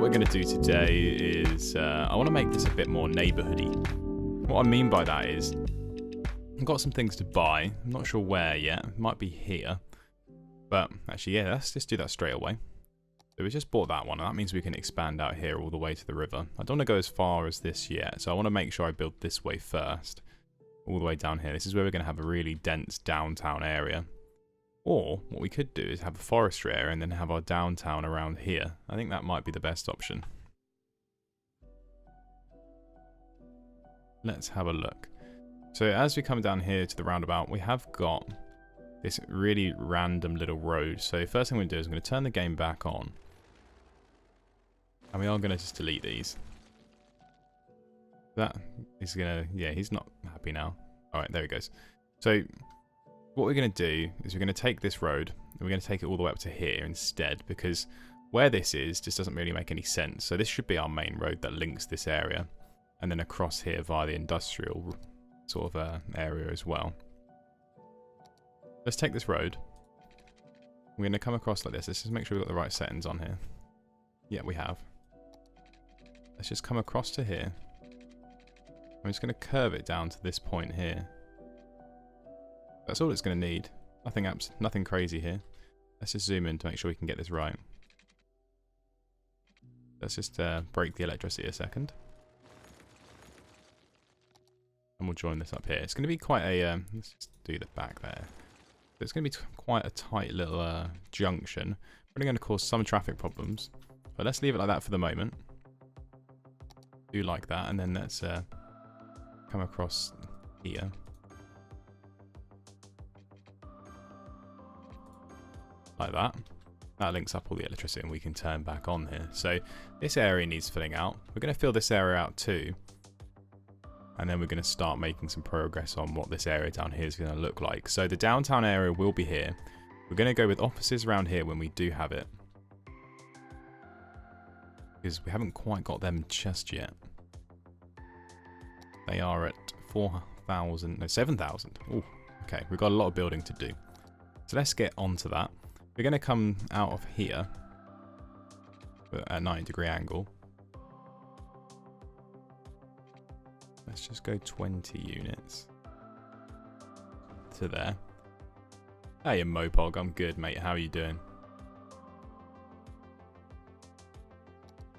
we're going to do today is I want to make this a bit more neighborhoody. What I mean by that is I've got some things to buy. I'm not sure where yet. It might be here. But actually, yeah, let's just do that straight away. So we just bought that one, and that means we can expand out here all the way to the river. I don't want to go as far as this yet, so I want to make sure I build this way first. All the way down here. This is where we're going to have a really dense downtown area. Or, what we could do is have a forestry area and then have our downtown around here. I think that might be the best option. Let's have a look. So as we come down here to the roundabout, we have got this really random little road. So first thing we're going to do is I'm going to turn the game back on. And we are going to just delete these. That is going to... yeah, he's not happy now. Alright, there he goes. So what we're going to do is we're going to take this road and we're going to take it all the way up to here instead, because where this is just doesn't really make any sense. So this should be our main road that links this area and then across here via the industrial sort of area as well. Let's take this road. We're going to come across like this. Let's just make sure we've got the right settings on here. Yeah, we have. Let's just come across to here. I'm just going to curve it down to this point here. That's all it's going to need. Nothing crazy here. Let's just zoom in to make sure we can get this right. Let's just break the electricity a second. And we'll join this up here. It's going to be quite a... let's just do the back there. It's going to be quite a tight little junction. Probably going to cause some traffic problems. But let's leave it like that for the moment. Do like that. And then let's come across here. Like that. That links up all the electricity and we can turn back on here. So this area needs filling out. We're going to fill this area out too. And then we're going to start making some progress on what this area down here is going to look like. So the downtown area will be here. We're going to go with offices around here when we do have it. Because we haven't quite got them just yet. They are at 4,000, no 7,000. Oh, okay, we've got a lot of building to do. So let's get onto that. We're going to come out of here at a 90-degree angle. Let's just go 20 units to there. Hey, Mopog, I'm good, mate. How are you doing?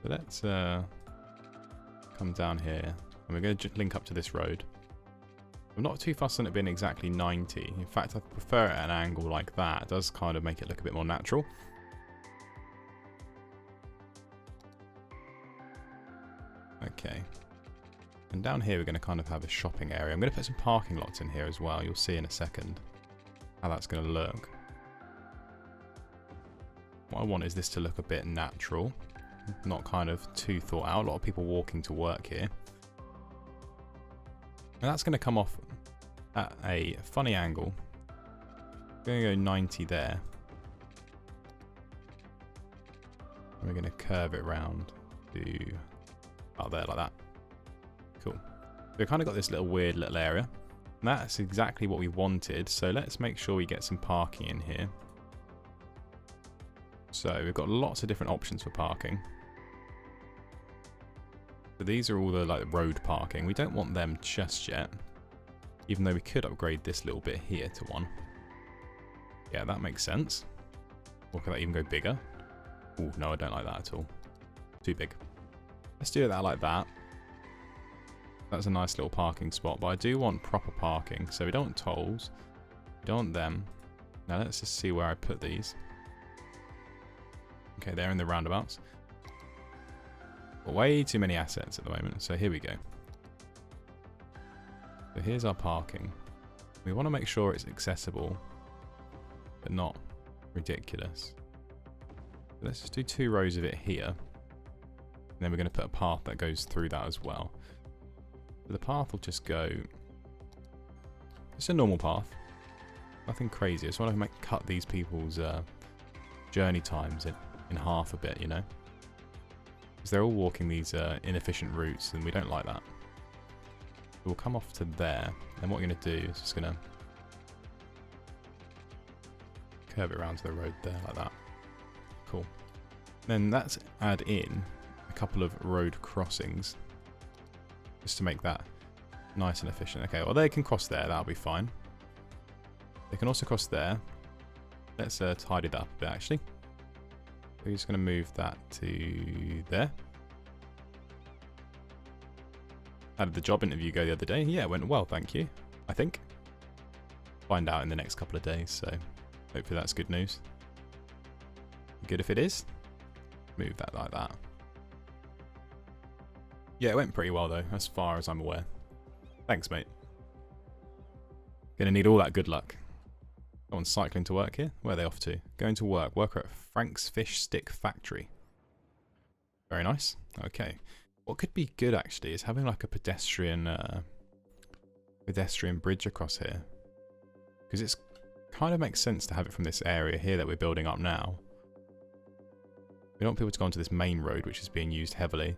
So let's come down here, and we're going to link up to this road. I'm not too fussed on it being exactly 90. In fact, I prefer it at an angle like that. It does kind of make it look a bit more natural. Okay. And down here we're going to kind of have a shopping area. I'm going to put some parking lots in here as well. You'll see in a second how that's going to look. What I want is this to look a bit natural. Not kind of too thought out. A lot of people walking to work here. And that's going to come off at a funny angle. I'm going to go 90 there. And we're going to curve it round to out there like that. Cool. So we've kind of got this little weird little area. And that's exactly what we wanted. So let's make sure we get some parking in here. So we've got lots of different options for parking. So these are all the like road parking. We don't want them just yet. Even though we could upgrade this little bit here to one. Yeah, that makes sense. Or can that even go bigger? Oh, no, I don't like that at all. Too big. Let's do that like that. That's a nice little parking spot, but I do want proper parking. So we don't want tolls. We don't want them. Now let's just see where I put these. Okay, they're in the roundabouts. Way too many assets at the moment, so here we go. So here's our parking. We want to make sure it's accessible, but not ridiculous. So let's just do 2 rows of it here. And then we're going to put a path that goes through that as well. So the path will just go... It's a normal path. Nothing crazy. I just want to cut these people's journey times in half a bit, you know? Because they're all walking these inefficient routes, and we don't like that. So we'll come off to there, and what we're going to do is just going to curve it around to the road there, like that. Cool. Then let's add in couple of road crossings just to make that nice and efficient. Okay, well they can cross there, that'll be fine. They can also cross there. Let's tidy that up a bit actually. We're just going to move that to there. How did the job interview go the other day? Yeah, it went well, thank you. I think. Find out in the next couple of days, so hopefully that's good news. Good if it is. Move that like that. Yeah, it went pretty well though, as far as I'm aware. Thanks, mate. Gonna need all that good luck. Someone's cycling to work here. Where are they off to? Going to work. Worker at Frank's Fish Stick Factory. Very nice. Okay. What could be good actually is having like a pedestrian bridge across here. Because it's kind of makes sense to have it from this area here that we're building up now. We don't want people to go onto this main road which is being used heavily.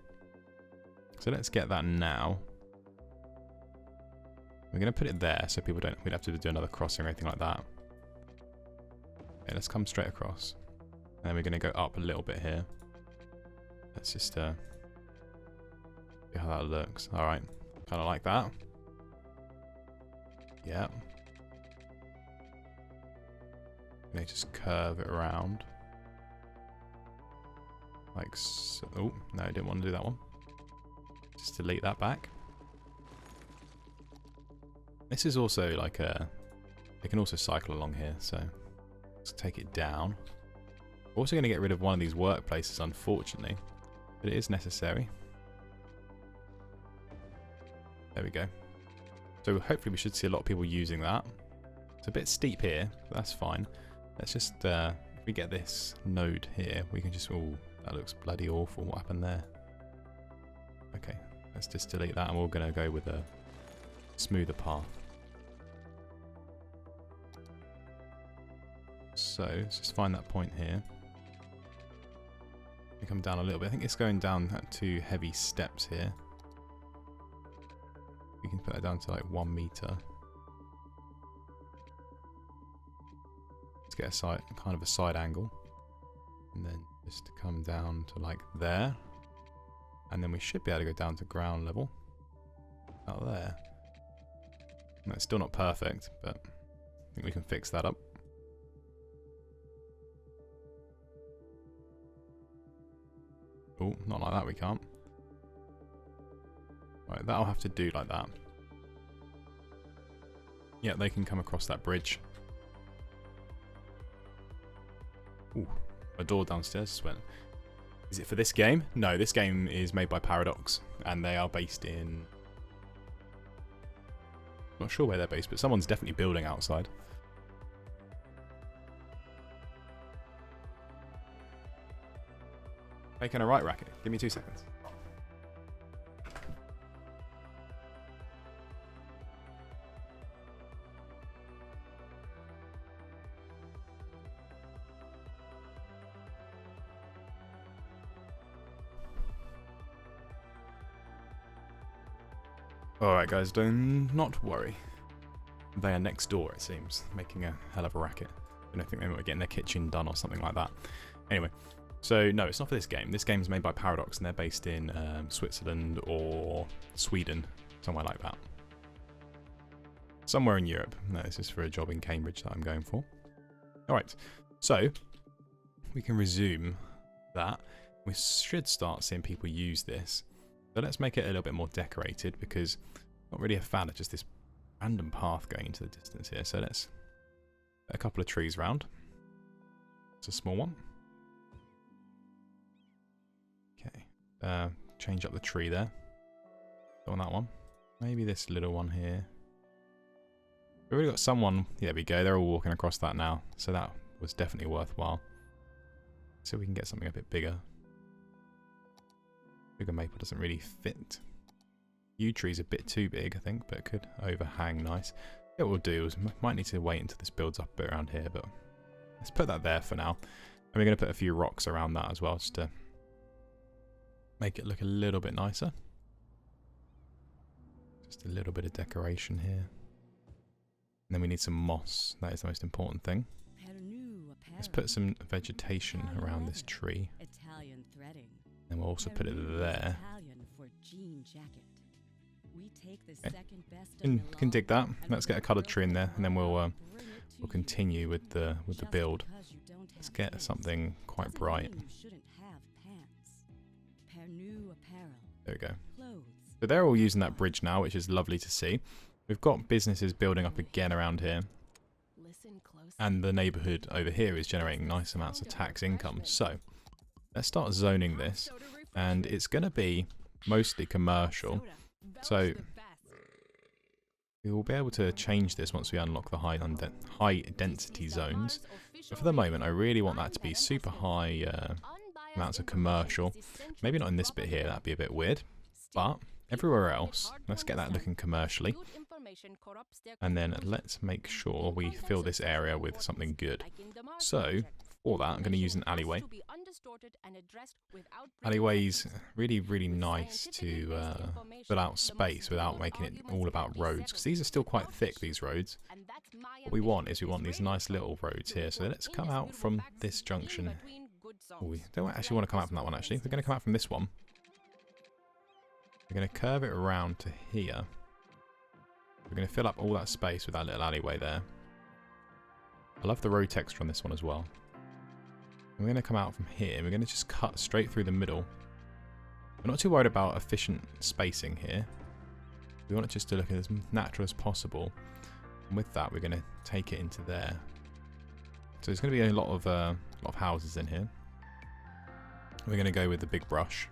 So let's get that now. We're going to put it there so people don't, we'd have to do another crossing or anything like that. Okay, let's come straight across. And then we're going to go up a little bit here. Let's just see how that looks. Alright, kind of like that. Yeah. They just curve it around. Like so. Oh, no, I didn't want to do that one. Just delete that back. This is also like a... They can also cycle along here, so let's take it down. We're also going to get rid of one of these workplaces, unfortunately. But it is necessary. There we go. So hopefully we should see a lot of people using that. It's a bit steep here, but that's fine. Let's just... if we get this node here, we can just... Oh, that looks bloody awful. What happened there? Okay, let's just delete that and we're going to go with a smoother path. So, let's just find that point here. We come down a little bit. I think it's going down at 2 heavy steps here. We can put that down to like 1 meter. Let's get a side, kind of a side angle. And then just come down to like there. And then we should be able to go down to ground level. Out there. And that's still not perfect, but I think we can fix that up. Oh, not like that we can't. Right, that'll have to do like that. Yeah, they can come across that bridge. Ooh, a door downstairs just went. Is it for this game? No, this game is made by Paradox, and they are based in... Not sure where they're based, but someone's definitely building outside. Making a right racket. Give me 2 seconds. Alright guys, do not worry. They are next door it seems, making a hell of a racket. I don't think they might be getting their kitchen done or something like that. Anyway, so no, it's not for this game. This game is made by Paradox and they're based in Switzerland or Sweden, somewhere like that. Somewhere in Europe. No, this is for a job in Cambridge that I'm going for. Alright, so we can resume that. We should start seeing people use this. So let's make it a little bit more decorated because I'm not really a fan of just this random path going into the distance here. So let's put a couple of trees round. It's a small one. Okay. Change up the tree there. Go on that one. Maybe this little one here. We've already got someone. Yeah, there we go. They're all walking across that now. So that was definitely worthwhile. So we can get something a bit bigger. Bigger maple doesn't really fit. Yew tree's a bit too big, I think, but it could overhang nice. What we'll do is might need to wait until this builds up a bit around here, but let's put that there for now. And we're going to put a few rocks around that as well, just to make it look a little bit nicer. Just a little bit of decoration here. And then we need some moss. That is the most important thing. Let's put some vegetation around this tree. Italian threading. And we'll also put it there. Can dig that. Let's get a coloured tree in there, and then we'll continue with the build. Let's get something quite bright. There we go. So they're all using that bridge now, which is lovely to see. We've got businesses building up again around here. And the neighbourhood over here is generating nice amounts of tax income. So let's start zoning this. And it's going to be mostly commercial. So we will be able to change this once we unlock the high density zones. But for the moment, I really want that to be super high amounts of commercial. Maybe not in this bit here, that'd be a bit weird. But everywhere else, let's get that looking commercially. And then let's make sure we fill this area with something good. So for that, I'm going to use an alleyway. Alleyway's really, really nice to fill out space without making it all about roads, because these are still quite thick, these roads. What we want is we want these nice little roads here. So let's come out from this junction. Oh, we don't actually want to come out from that one, actually. We're going to come out from this one. We're going to curve it around to here. We're going to fill up all that space with that little alleyway there. I love the road texture on this one as well. We're going to come out from here. We're going to just cut straight through the middle. We're not too worried about efficient spacing here. We want it just to look as natural as possible. And with that, we're going to take it into there. So there's going to be a lot of houses in here. We're going to go with the big brush.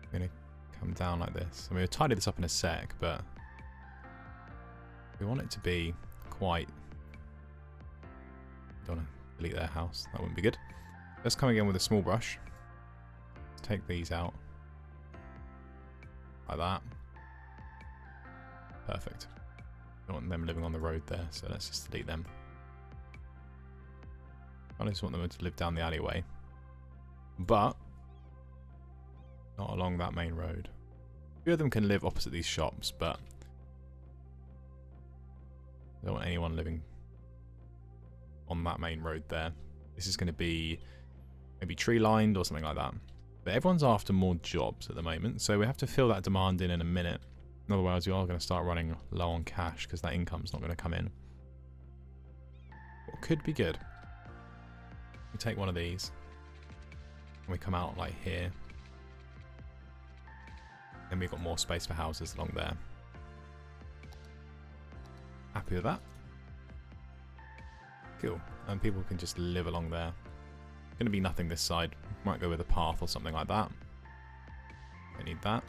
We're going to come down like this. I mean, we'll tidy this up in a sec, but we want it to be quite... Don't want to delete their house. That wouldn't be good. Let's come again with a small brush. Let's take these out. Like that. Perfect. Don't want them living on the road there, so let's just delete them. I just want them to live down the alleyway. But not along that main road. A few of them can live opposite these shops, but I don't want anyone living on that main road there. This is going to be maybe tree lined or something like that. But everyone's after more jobs at the moment, so we have to fill that demand in a minute. Otherwise, we are going to start running low on cash because that income's not going to come in. What could be good? We take one of these and we come out like here. Then we've got more space for houses along there. Happy with that? Cool. And people can just live along there. Going to be nothing this side. Might go with a path or something like that. Don't need that.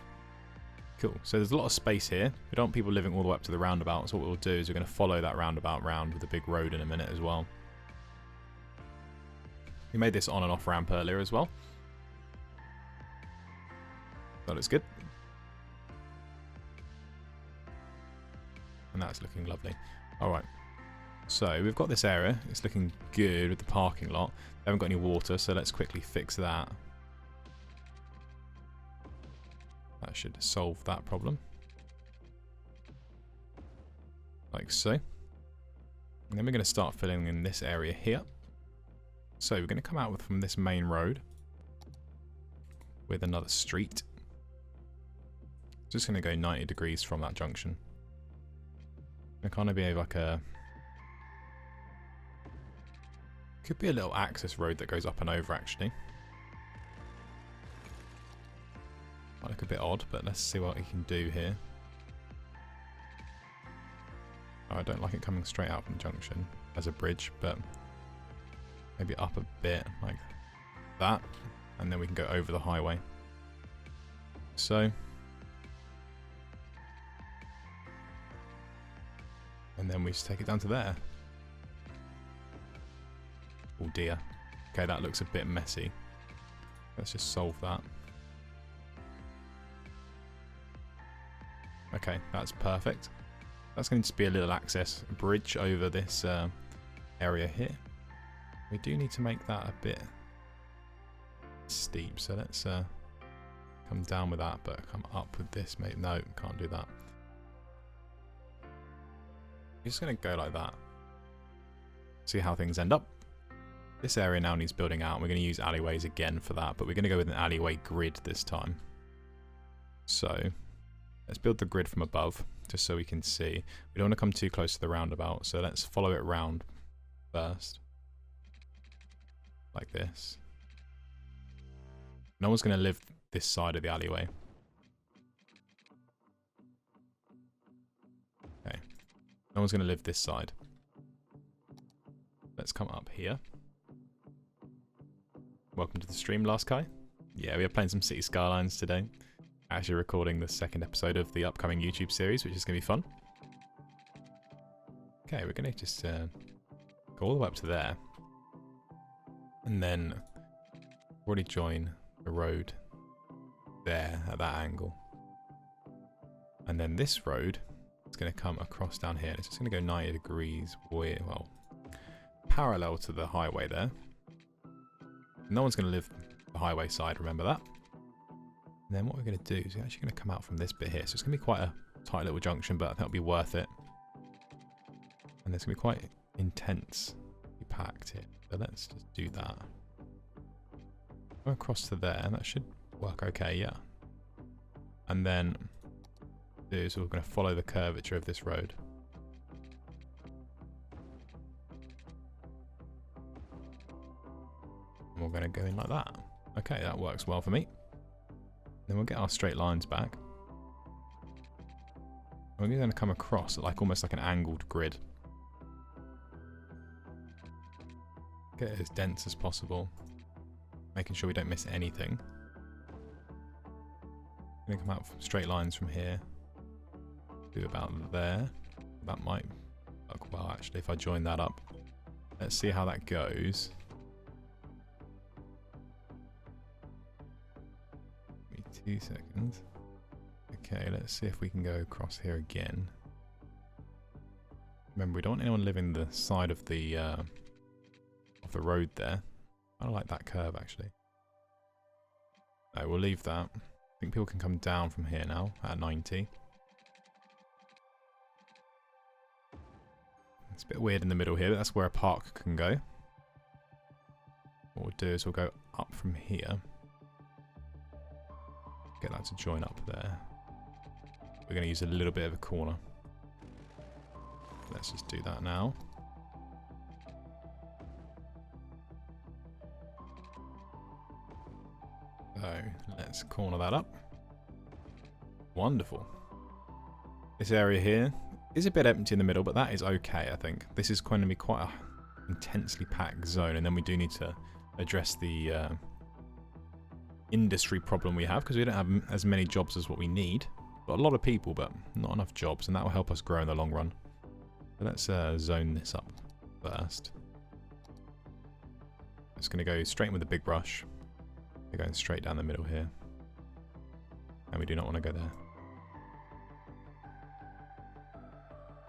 Cool. So there's a lot of space here. We don't want people living all the way up to the roundabout. So what we'll do is we're going to follow that roundabout round with a big road in a minute as well. We made this on and off ramp earlier as well. That looks good. And that's looking lovely. Alright. So we've got this area. It's looking good with the parking lot. They haven't got any water, so let's quickly fix that. That should solve that problem. Like so. And then we're going to start filling in this area here. So we're going to come out from this main road with another street. Just going to go 90 degrees from that junction. It's kind of be like a... Could be a little access road that goes up and over actually. Might look a bit odd, but let's see what we can do here. Oh, I don't like it coming straight out from the junction as a bridge, but maybe up a bit like that, and then we can go over the highway. So, and then we just take it down to there. Oh dear. Okay, that looks a bit messy. Let's just solve that. Okay, that's perfect. That's going to be a little access bridge over this area here. We do need to make that a bit steep, so let's come down with that, but come up with this. Maybe no, can't do that. We're just going to go like that. See how things end up. This area now needs building out, and we're going to use alleyways again for that, but we're going to go with an alleyway grid this time. So let's build the grid from above, just so we can see. We don't want to come too close to the roundabout, so let's follow it round first. Like this. No one's going to live this side of the alleyway. Okay. No one's going to live this side. Let's come up here. Welcome to the stream, Last Kai. Yeah, we are playing some City Skylines today. Actually recording the second episode of the upcoming YouTube series, which is going to be fun. Okay, we're going to just go all the way up to there. And then already join the road there at that angle. And then this road is going to come across down here. It's just going to go 90 degrees, well, parallel to the highway there. No one's going to live the highway side, remember that. And then what we're going to do is we're actually going to come out from this bit here. So it's going to be quite a tight little junction, but I think it'll be worth it. And it's going to be quite intense, packed here. So let's just do that. Go across to there, and that should work okay, yeah. And then so we're going to follow the curvature of this road. And we're going to go in like that. Okay, that works well for me. Then we'll get our straight lines back. We're going to come across like almost like an angled grid. Get it as dense as possible. Making sure we don't miss anything. I'm going to come out from straight lines from here. Do about there. That might work well actually if I join that up. Let's see how that goes. Give me 2 seconds. Okay, let's see if we can go across here again. Remember, we don't want anyone living the side of the road there. I don't like that curve actually. No, we'll leave that. I think people can come down from here now at 90. It's a bit weird in the middle here, but that's where a park can go. What we'll do is we'll go up from here. Get that to join up there. We're going to use a little bit of a corner. Let's just do that now. So let's corner that up. Wonderful. This area here is a bit empty in the middle, but that is okay, I think. This is going to be quite a intensely packed zone, and then we do need to address the industry problem we have, because we don't have as many jobs as what we need. Got a lot of people, but not enough jobs, and that will help us grow in the long run. So let's zone this up first. It's going to go straight in with the big brush. We're going straight down the middle here. And we do not want to go there.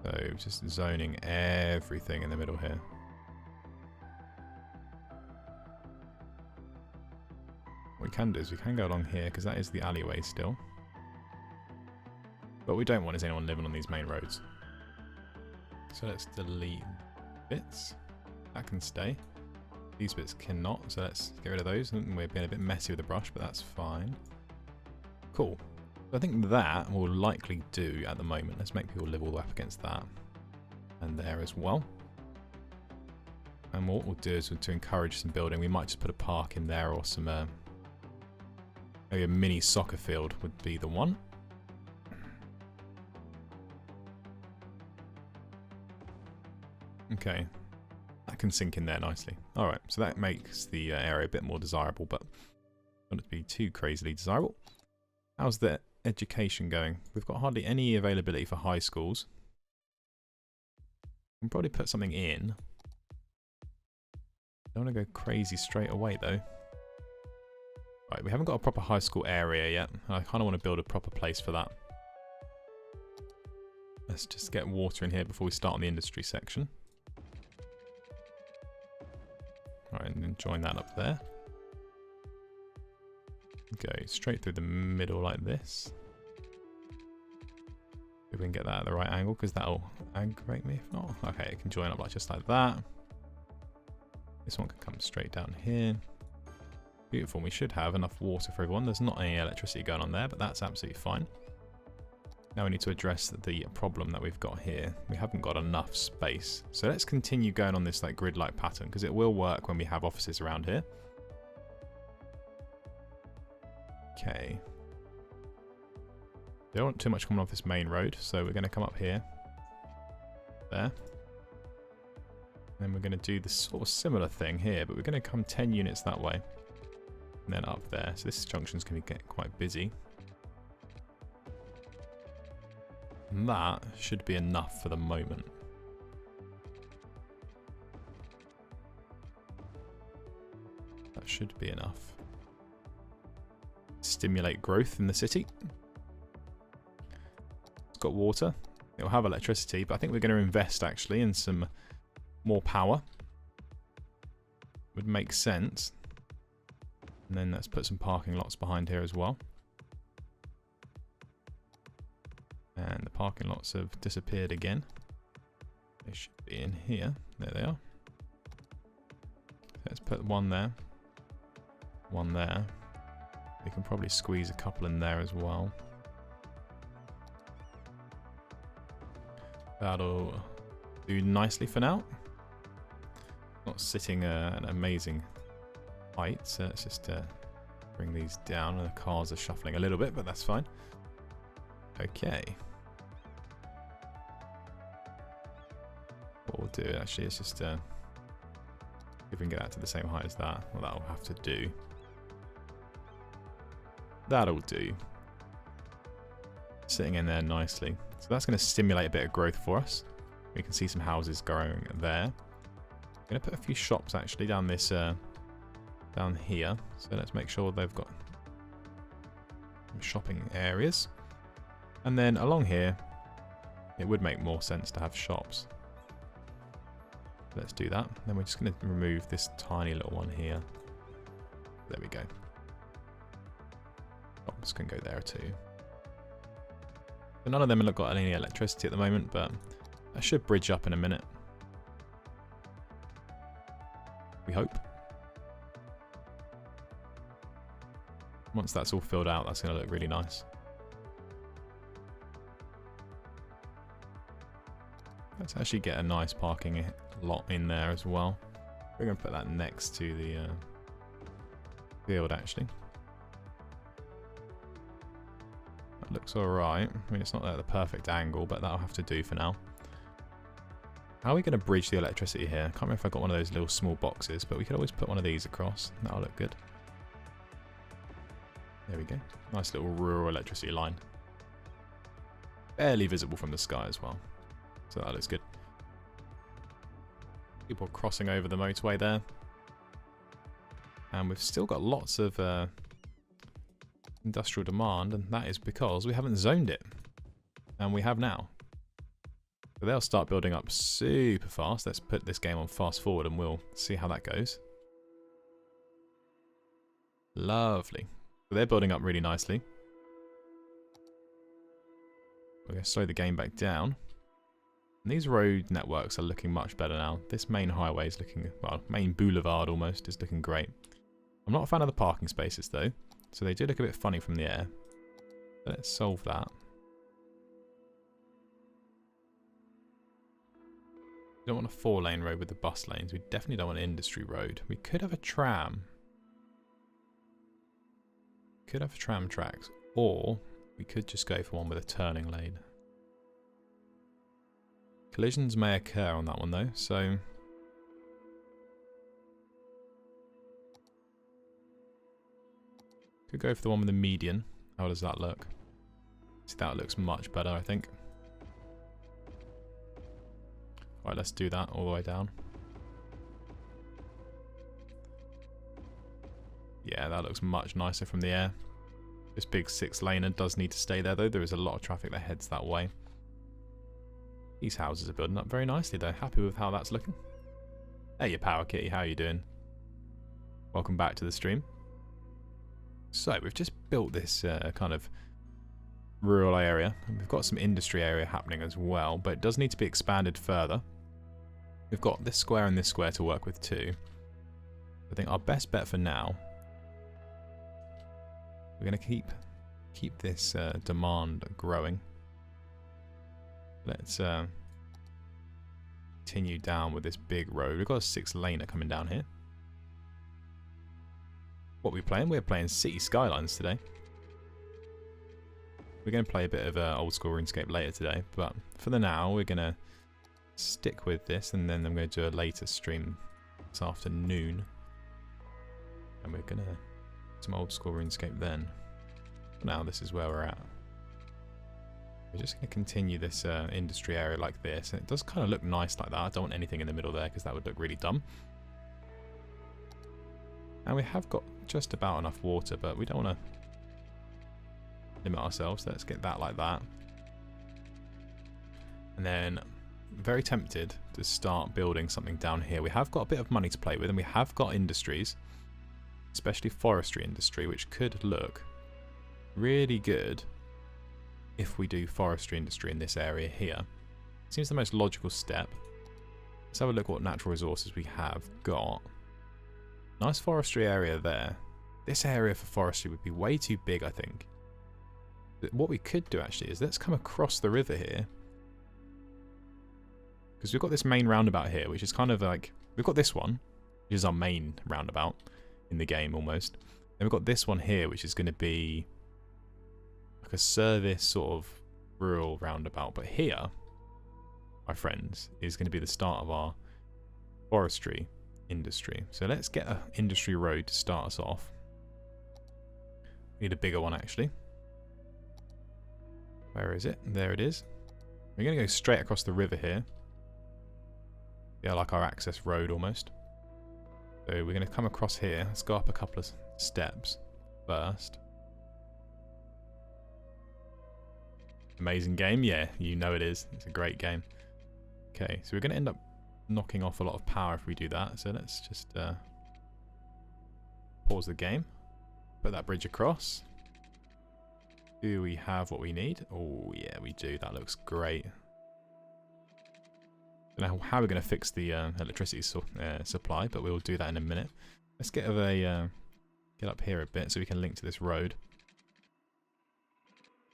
So just zoning everything in the middle here. What we can do is we can go along here because that is the alleyway still. But what we don't want is anyone living on these main roads. So let's delete bits. That can stay. These bits cannot, so let's get rid of those. We're being a bit messy with the brush, but that's fine. Cool. So I think that will likely do at the moment. Let's make people live all the way up against that. And there as well. And what we'll do is to encourage some building, we might just put a park in there or some, maybe a mini soccer field would be the one. Okay. That can sink in there nicely. Alright, so that makes the area a bit more desirable, but not to be too crazily desirable. How's the education going? We've got hardly any availability for high schools. We can probably put something in. Don't want to go crazy straight away though. Right, we haven't got a proper high school area yet. I kind of want to build a proper place for that. Let's just get water in here before we start on the industry section. Alright, and then join that up there. Go straight through the middle like this. If we can get that at the right angle, because that'll aggravate me if not. Okay, it can join up like just like that. This one can come straight down here. Beautiful. We should have enough water for everyone. There's not any electricity going on there, but that's absolutely fine. Now we need to address the problem that we've got here. We haven't got enough space. So let's continue going on this like grid-like pattern, because it will work when we have offices around here. Okay. They don't want too much coming off this main road, so we're going to come up here. There. Then we're going to do this sort of similar thing here, but we're going to come 10 units that way. And then up there. So this junction's going to get quite busy. And that should be enough for the moment. That should be enough. Stimulate growth in the city. It's got water. It'll have electricity, but I think we're going to invest actually in some more power. Would make sense. And then let's put some parking lots behind here as well. And the parking lots have disappeared again. They should be in here. There they are. Let's put one there. One there. We can probably squeeze a couple in there as well. That'll do nicely for now. Not sitting at an amazing height, so let's just bring these down. The cars are shuffling a little bit, but that's fine. Okay. What we'll do actually is just if we can get that to the same height as that, well, that'll have to do. That'll do. Sitting in there nicely. So that's going to stimulate a bit of growth for us. We can see some houses growing there. I'm going to put a few shops actually down this down here. So let's make sure they've got some shopping areas. And then along here, it would make more sense to have shops. Let's do that. Then we're just going to remove this tiny little one here. There we go. Shops can go there too. So none of them have got any electricity at the moment, but that should bridge up in a minute. We hope. Once that's all filled out, that's going to look really nice. Let's actually get a nice parking lot in there as well. We're going to put that next to the field actually. That looks alright. I mean, it's not at the perfect angle, but that'll have to do for now. How are we going to bridge the electricity here? I can't remember if I got one of those little small boxes, but we could always put one of these across. That'll look good. There we go. Nice little rural electricity line. Barely visible from the sky as well. So that looks good. People crossing over the motorway there. And we've still got lots of industrial demand, and that is because we haven't zoned it. And we have now. So they'll start building up super fast. Let's put this game on fast forward and we'll see how that goes. Lovely. So they're building up really nicely. We're going to slow the game back down. And these road networks are looking much better now. This main highway is looking, well, main boulevard almost is looking great. I'm not a fan of the parking spaces though. So they do look a bit funny from the air. So let's solve that. We don't want a 4-lane road with the bus lanes. We definitely don't want an industry road. We could have a tram. Could have tram tracks. Or we could just go for one with a turning lane. Collisions may occur on that one though, so... Could go for the one with the median. How does that look? See, that looks much better, I think. Right, let's do that all the way down. Yeah, that looks much nicer from the air. This big 6-laner does need to stay there though. There is a lot of traffic that heads that way. These houses are building up very nicely though. Happy with how that's looking. Hey, you Power Kitty, how are you doing? Welcome back to the stream. So, we've just built this kind of rural area. And we've got some industry area happening as well, but it does need to be expanded further. We've got this square and this square to work with too. I think our best bet for now, we're going to keep this demand growing. Let's continue down with this big road. We've got a 6-laner coming down here. What are we playing? We're playing City Skylines today. We're going to play a bit of old school RuneScape later today, but for the now we're going to stick with this, and then I'm going to do a later stream this afternoon. And we're going to do some old school RuneScape then. For now, this is where we're at. We're just going to continue this industry area like this, and it does kind of look nice like that. I don't want anything in the middle there because that would look really dumb. And we have got just about enough water, but we don't want to limit ourselves. So let's get that like that. And then I'm very tempted to start building something down here. We have got a bit of money to play with, and we have got industries, especially forestry industry, which could look really good if we do forestry industry in this area here. Seems the most logical step. Let's have a look what natural resources we have got. Nice forestry area there. This area for forestry would be way too big, I think. What we could do actually is let's come across the river here. Because we've got this main roundabout here, which is kind of like... We've got this one, which is our main roundabout in the game almost. And we've got this one here, which is going to be like a service sort of rural roundabout. But here, my friends, is going to be the start of our forestry industry. So let's get an industry road to start us off. We need a bigger one actually. Where is it? There it is. We're going to go straight across the river here. Yeah, like our access road almost. So we're going to come across here. Let's go up a couple of steps first. Amazing game? Yeah, you know it is. It's a great game. Okay, so we're going to end up knocking off a lot of power if we do that. So let's just pause the game. Put that bridge across. Do we have what we need? Oh yeah, we do. That looks great. I don't know how we're going to fix the electricity supply, but we'll do that in a minute. Let's get get up here a bit so we can link to this road.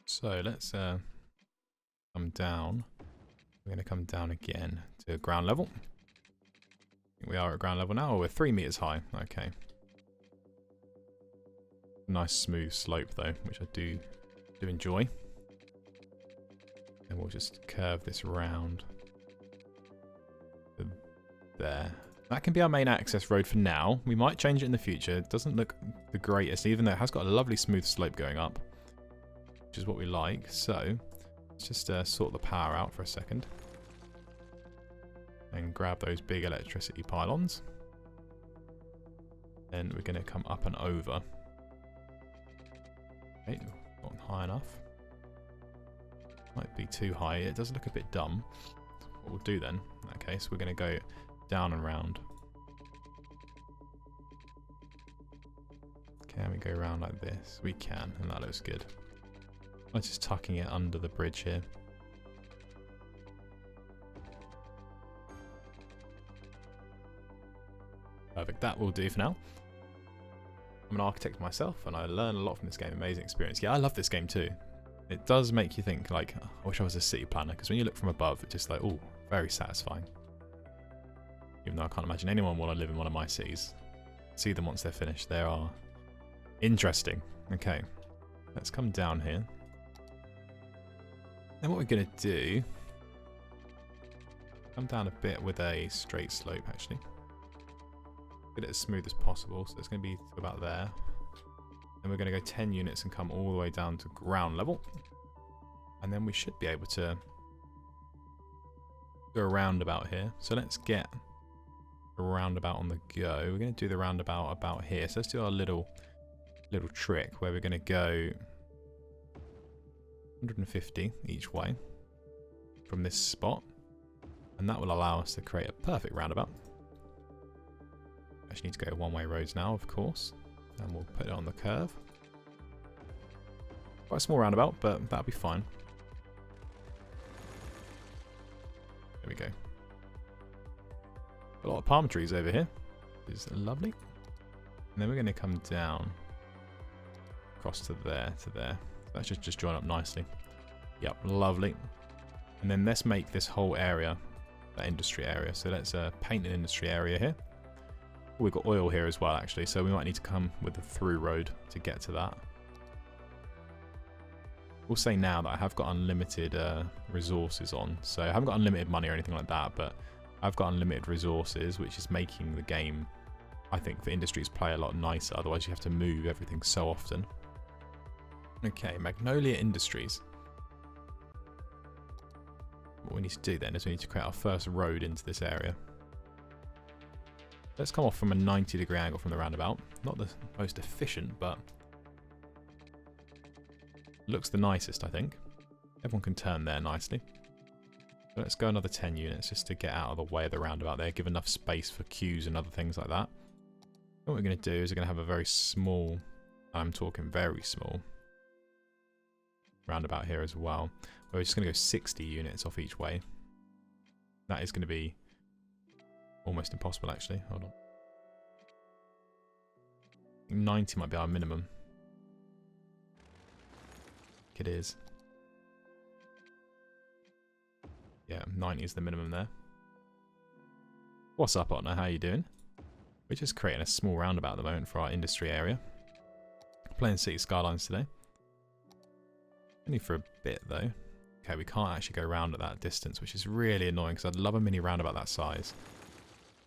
So let's come down. We're going to come down again to ground level. I think we are at ground level now. Oh, we're 3 meters high. Okay. Nice smooth slope though, which I do enjoy. And we'll just curve this round to there. That can be our main access road for now. We might change it in the future. It doesn't look the greatest, even though it has got a lovely smooth slope going up, which is what we like. So let's just sort the power out for a second and grab those big electricity pylons. Then we're going to come up and over. Okay, not high enough. Might be too high. It does look a bit dumb. What we'll do then, in that case, we're going to go down and round. Can we go around like this? We can, and that looks good. I'm just tucking it under the bridge here. Perfect, that will do for now. I'm an architect myself, and I learn a lot from this game. Amazing experience. Yeah, I love this game too. It does make you think, like, I wish I was a city planner, because when you look from above, it's just like, oh, very satisfying. Even though I can't imagine anyone want to live in one of my cities. See them once they're finished. They are interesting. Okay, let's come down here. Then what we're going to do, come down a bit with a straight slope actually. Get it as smooth as possible, so it's going to be about there. Then we're going to go 10 units and come all the way down to ground level. And then we should be able to go a roundabout here. So let's get a roundabout on the go. We're going to do the roundabout about here. So let's do our little trick where we're going to go 150 each way from this spot. And that will allow us to create a perfect roundabout. Actually need to go one-way roads now, of course. And we'll put it on the curve. Quite a small roundabout, but that'll be fine. There we go. A lot of palm trees over here. Is lovely. And then we're going to come down across to there, to there. That should just join up nicely. Yep, lovely. And then let's make this whole area that industry area. So let's paint an industry area here. We've got oil here as well, actually, so we might need to come with a through road to get to that. We'll say now that I have got unlimited resources on, so I haven't got unlimited money or anything like that, but I've got unlimited resources, which is making the game, I think, for industries play a lot nicer. Otherwise, you have to move everything so often. Okay, Magnolia Industries. What we need to do then is we need to create our first road into this area. Let's come off from a 90-degree angle from the roundabout. Not the most efficient, but looks the nicest, I think. Everyone can turn there nicely. So let's go another 10 units just to get out of the way of the roundabout there, give enough space for queues and other things like that. What we're going to do is we're going to have a very small, I'm talking very small, roundabout here as well. We're just going to go 60 units off each way. That is going to be almost impossible, actually. Hold on. I think 90 might be our minimum. It is. Yeah, 90 is the minimum there. What's up, Otner? How you doing? We're just creating a small roundabout at the moment for our industry area. Playing City Skylines today. Only for a bit, though. Okay, we can't actually go round at that distance, which is really annoying because I'd love a mini roundabout that size.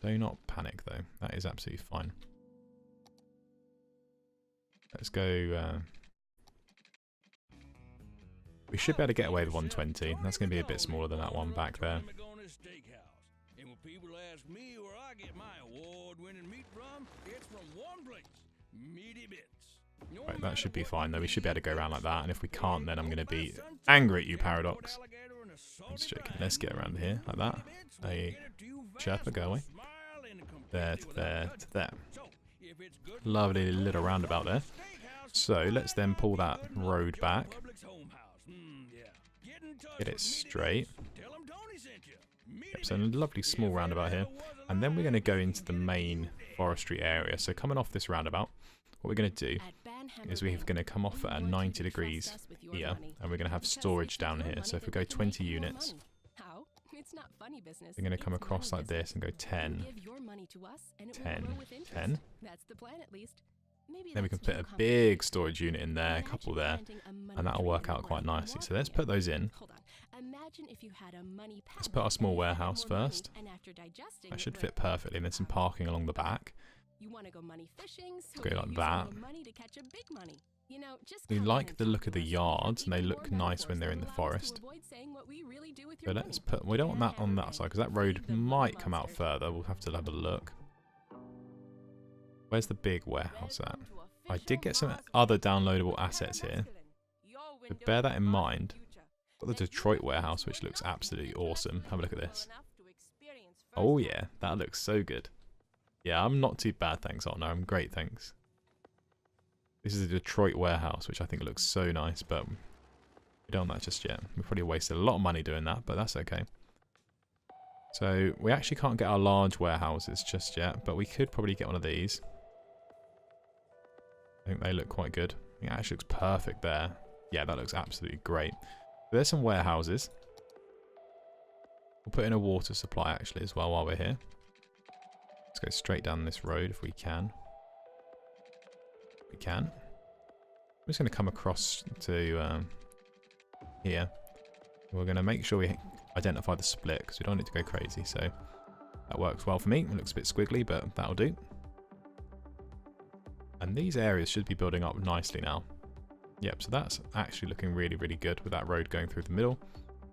Do not panic, though. That is absolutely fine. Let's go... we should be able to get away with 120. That's going to be a bit smaller than that one back there. Right, that should be fine, though. We should be able to go around like that. And if we can't, then I'm going to be angry at you, Paradox. I'm just joking. Let's get around here like that. Hey, Sherpa, go away. There to there to there. Lovely little roundabout there. So let's then pull that road back. Get it straight. Yep, so a lovely small roundabout here. And then we're going to go into the main forestry area. So coming off this roundabout, what we're going to do is we're going to come off at 90 degrees here. And we're going to have storage down here. So if we go 20 units, we're going to come across like this and go 10, 10, 10. Then we can put a big storage unit in there, a couple there, and that'll work out quite nicely. So let's put those in. Let's put our small warehouse first. That should fit perfectly, and then some parking along the back. Let's go like that. We like the look of the yards, and they look nice when they're in the forest. So let's put, we don't want that on that side, because that road might come out further. We'll have to have a look. Where's the big warehouse at? I did get some other downloadable assets here. So bear that in mind. Got the Detroit warehouse, which looks absolutely awesome. Have a look at this. Oh yeah, that looks so good. Yeah, I'm not too bad, thanks. Oh no, I'm great, thanks. This is a Detroit warehouse, which I think looks so nice, but we don't want that just yet. We probably wasted a lot of money doing that, but that's okay. So we actually can't get our large warehouses just yet, but we could probably get one of these. I think they look quite good. It actually looks perfect there. Yeah, that looks absolutely great. There's some warehouses. We'll put in a water supply actually as well while we're here. Let's go straight down this road if we can. We can. I'm just going to come across to here. We're going to make sure we identify the split because we don't need to go crazy. So that works well for me. It looks a bit squiggly, but that'll do. And these areas should be building up nicely now. Yep, so that's actually looking really, really good with that road going through the middle.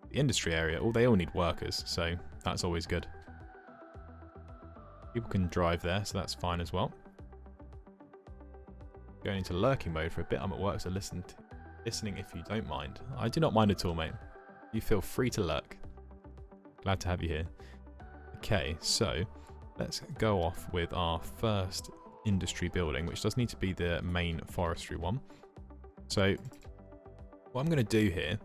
The industry area, they all need workers, so that's always good. People can drive there, so that's fine as well. Going into lurking mode for a bit. I'm at work, so listening if you don't mind. I do not mind at all, mate. You feel free to lurk. Glad to have you here. Okay, so let's go off with our first industry building, which does need to be the main forestry one. So what I'm going to do here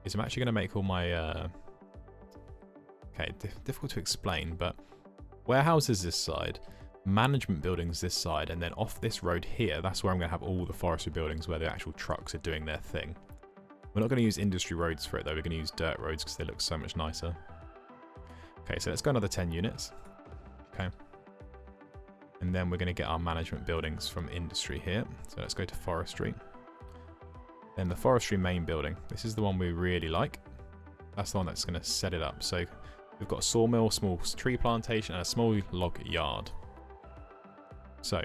is I'm actually going to make all my okay, difficult to explain, but warehouses this side, management buildings this side, and then off this road here, that's where I'm going to have all the forestry buildings where the actual trucks are doing their thing. We're not going to use industry roads for it though, we're going to use dirt roads because they look so much nicer. Okay, so let's go another 10 units. Okay. And then we're going to get our management buildings from industry here. So let's go to forestry. Then the forestry main building. This is the one we really like. That's the one that's going to set it up. So we've got a sawmill, small tree plantation, and a small log yard. So,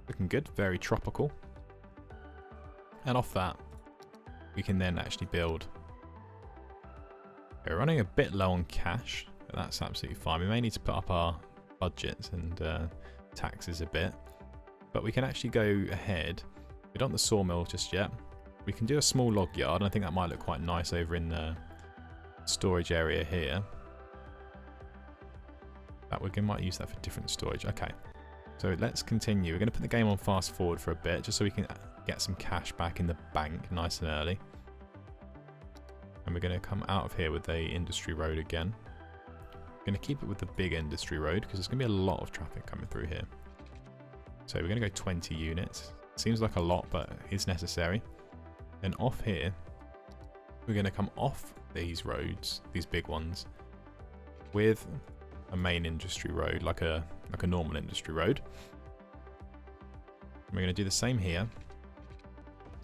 looking good, very tropical. And off that, we can then actually build. We're running a bit low on cash, but that's absolutely fine. We may need to put up our budgets and taxes a bit, but we can actually go ahead. We don't want the sawmill just yet. We can do a small log yard, and I think that might look quite nice over in the storage area here. We might use that for different storage. Okay, so let's continue. We're going to put the game on fast forward for a bit, just so we can get some cash back in the bank nice and early. And we're going to come out of here with a industry road again. We're going to keep it with the big industry road because there's going to be a lot of traffic coming through here. So we're going to go 20 units. Seems like a lot, but it's necessary. Then off here, we're going to come off these roads, these big ones, with a main industry road, like a normal industry road. And we're going to do the same here,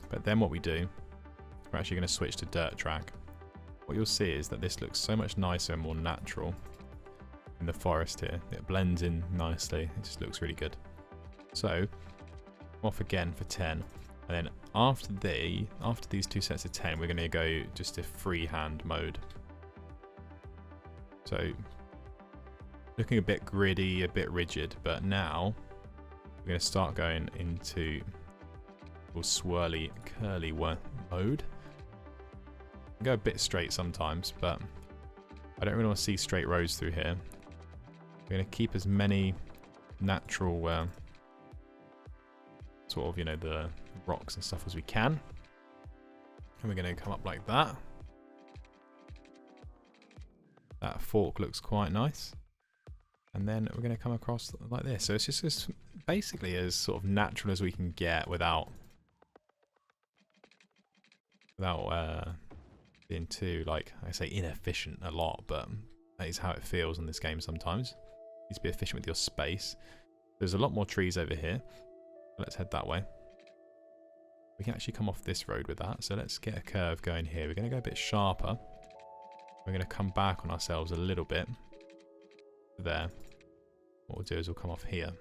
but then what we do, we're actually going to switch to dirt track. What you'll see is that this looks so much nicer and more natural in the forest here. It blends in nicely. It just looks really good. So off again for 10, and then after these two sets of 10, we're going to go just a freehand mode. So looking a bit gritty, a bit rigid, but now we're going to start going into swirly, curly mode. Go a bit straight sometimes, but I don't really want to see straight roads through here. We're going to keep as many natural sort of, you know, the rocks and stuff as we can. And we're going to come up like that. That fork looks quite nice. And then we're going to come across like this. So it's just basically as sort of natural as we can get without being too, like I say, inefficient a lot, but that is how it feels in this game sometimes. You need to be efficient with your space. There's a lot more trees over here. Let's head that way. We can actually come off this road with that, so let's get a curve going here. We're going to go a bit sharper. We're going to come back on ourselves a little bit. There. What we'll do is we'll come off here.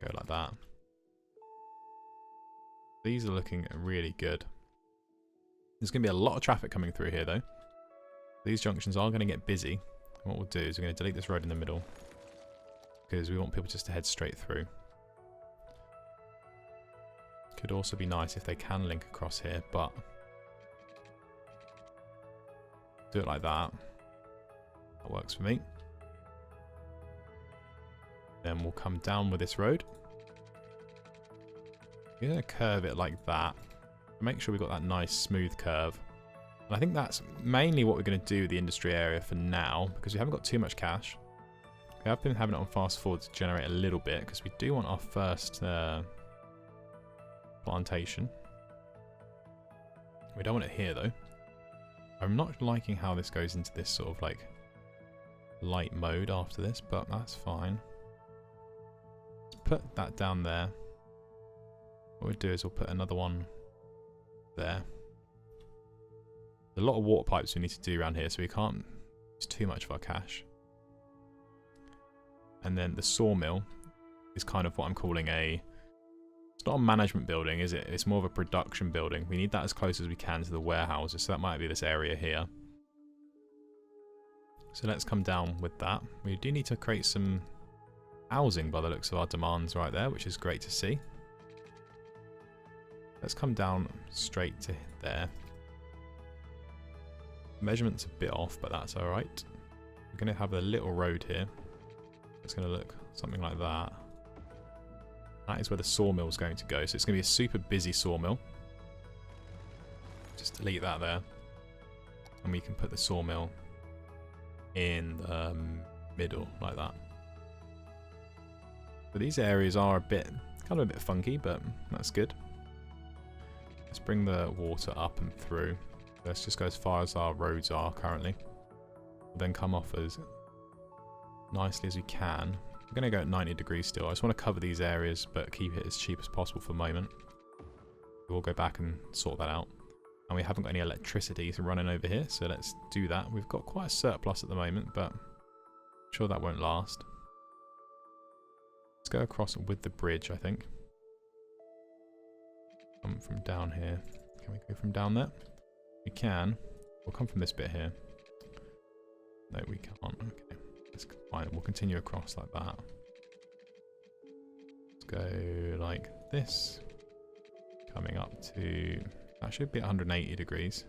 Go like that. These are looking really good. There's going to be a lot of traffic coming through here though. These junctions are going to get busy. And what we'll do is we're going to delete this road in the middle, because we want people just to head straight through. Could also be nice if they can link across here, but do it like that. That works for me. Then we'll come down with this road. We're going to curve it like that. Make sure we've got that nice smooth curve. And I think that's mainly what we're going to do with the industry area for now, because we haven't got too much cash. We have been having it on fast forward to generate a little bit, because we do want our first plantation. We don't want it here though. I'm not liking how this goes into this sort of like light mode after this, but that's fine. Let's put that down there. What we'll do is we'll put another one there. There's a lot of water pipes we need to do around here, so we can't use too much of our cash. And then the sawmill is kind of what I'm calling it's not a management building, is it? It's more of a production building. We need that as close as we can to the warehouses, so that might be this area here. So let's come down with that. We do need to create some housing by the looks of our demands right there, which is great to see. Let's come down straight to there. Measurement's a bit off, but that's alright. We're going to have a little road here. It's going to look something like that. That is where the sawmill is going to go. So it's going to be a super busy sawmill. Just delete that there. And we can put the sawmill in the middle like that. But these areas are kind of a bit funky, but that's good. Let's bring the water up and through. Let's just go as far as our roads are currently. We'll then come off as nicely as we can. We're going to go at 90 degrees still. I just want to cover these areas, but keep it as cheap as possible for the moment. We'll go back and sort that out. And we haven't got any electricity running over here, so let's do that. We've got quite a surplus at the moment, but I'm sure that won't last. Let's go across with the bridge, I think. Come from down here. Can we go from down there? We can. We'll come from this bit here. No, we can't. Okay, that's fine. We'll continue across like that. Let's go like this. Coming up to... That should be 180 degrees.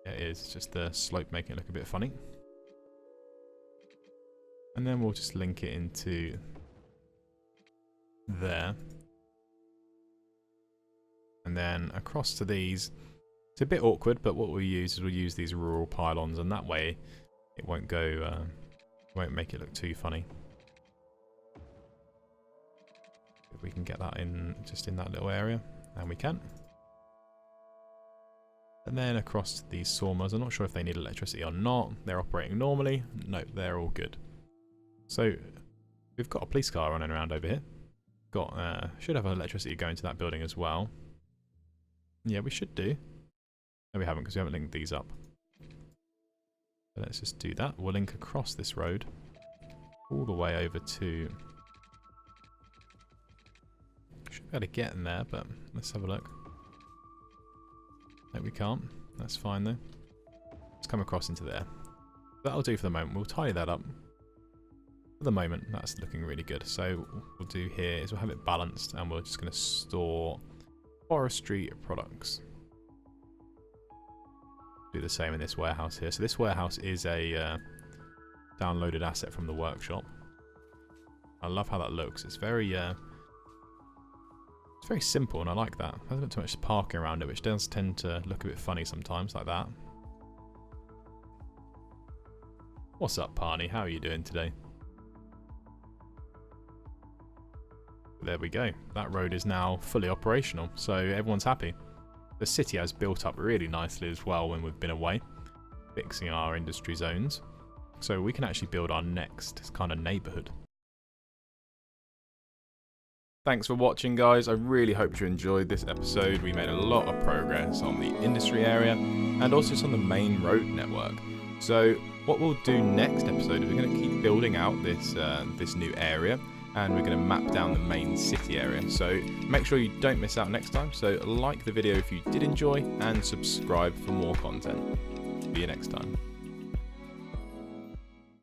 Yeah, it is. It's just the slope making it look a bit funny. And then we'll just link it into there. And then across to these. It's a bit awkward, but what we'll use is we'll use these rural pylons, and that way it won't go, won't make it look too funny. If we can get that in, just in that little area, and we can. And then across to these sawmills. I'm not sure if they need electricity or not. They're operating normally. No, they're all good. So we've got a police car running around over here. Should have electricity going to that building as well. Yeah, we should do. No, we haven't, because we haven't linked these up. So let's just do that. We'll link across this road all the way over to... Should be able to get in there, but let's have a look. No, we can't. That's fine though. Let's come across into there. That'll do for the moment. We'll tidy that up. For the moment, that's looking really good. So what we'll do here is we'll have it balanced, and we're just going to store forestry products. Do the same in this warehouse here. So this warehouse is a downloaded asset from the workshop. I love how that looks. It's very simple, and I like that. There's not too much parking around it, which does tend to look a bit funny sometimes, like that. What's up, Parney? How are you doing today? There we go. That road is now fully operational, so everyone's happy. The city has built up really nicely as well when we've been away, fixing our industry zones. So we can actually build our next kind of neighbourhood. Thanks for watching, guys. I really hope you enjoyed this episode. We made a lot of progress on the industry area and also just on the main road network. So what we'll do next episode is we're going to keep building out this this new area, and we're going to map down the main city area. So make sure you don't miss out next time. So like the video if you did enjoy, and subscribe for more content. See you next time.